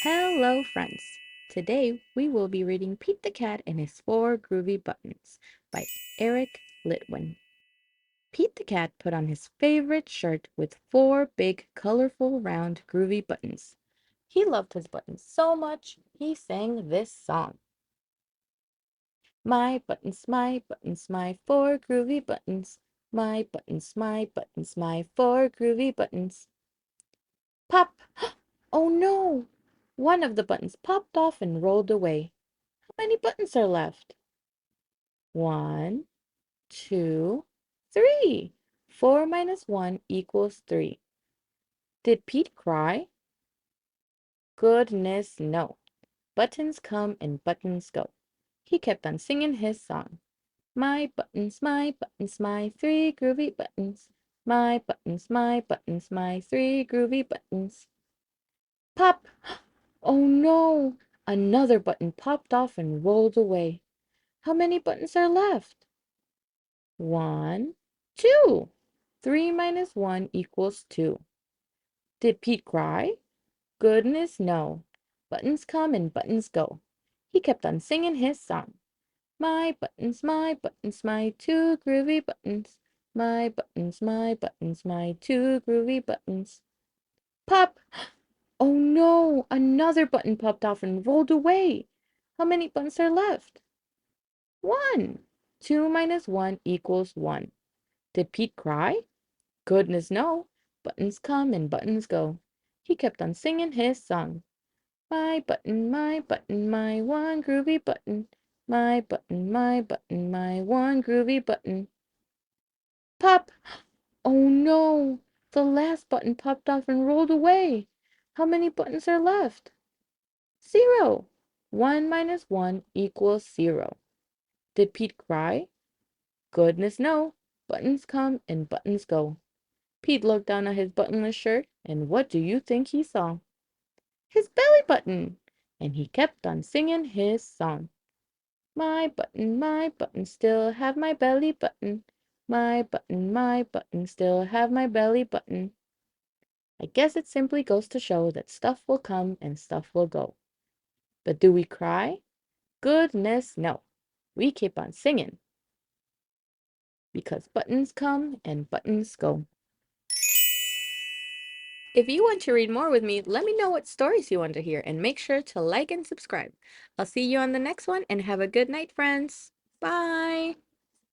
Hello, friends. Today we will be reading Pete the Cat and His Four Groovy Buttons by Eric Litwin. Pete the Cat put on his favorite shirt with four big, colorful, round, groovy buttons. He loved his buttons so much, he sang this song. My buttons, my four groovy buttons. My buttons, my four groovy buttons. Pop! Oh no! One of the buttons popped off and rolled away. How many buttons are left? 1, 2, 3. 4 minus 1 equals 3. Did Pete cry? Goodness, no. Buttons come and buttons go. He kept on singing his song. My three groovy buttons. My three groovy buttons. Pop! Oh no! Another button popped off and rolled away. How many buttons are left? 1, 2. 3 minus 1 equals 2. Did Pete cry? Goodness, no. Buttons come and buttons go. He kept on singing his song. My two groovy buttons. My two groovy buttons. Pop! Oh no! Another button popped off and rolled away. How many buttons are left? 1. 2 minus 1 equals 1. Did Pete cry? Goodness, no. Buttons come and buttons go. He kept on singing his song. My one groovy button. My one groovy button. Pop! Oh no! The last button popped off and rolled away. How many buttons are left? 0. 1 minus 1 equals 0. Did Pete cry? Goodness, no. Buttons come and buttons go. Pete looked down at his buttonless shirt, and what do you think he saw? His belly button! And he kept on singing his song. My button, still have my belly button. My button, still have my belly button. I guess it simply goes to show that stuff will come and stuff will go. But do we cry? Goodness, no. We keep on singing. Because buttons come and buttons go. If you want to read more with me, let me know what stories you want to hear and make sure to like and subscribe. I'll see you on the next one and have a good night, friends. Bye!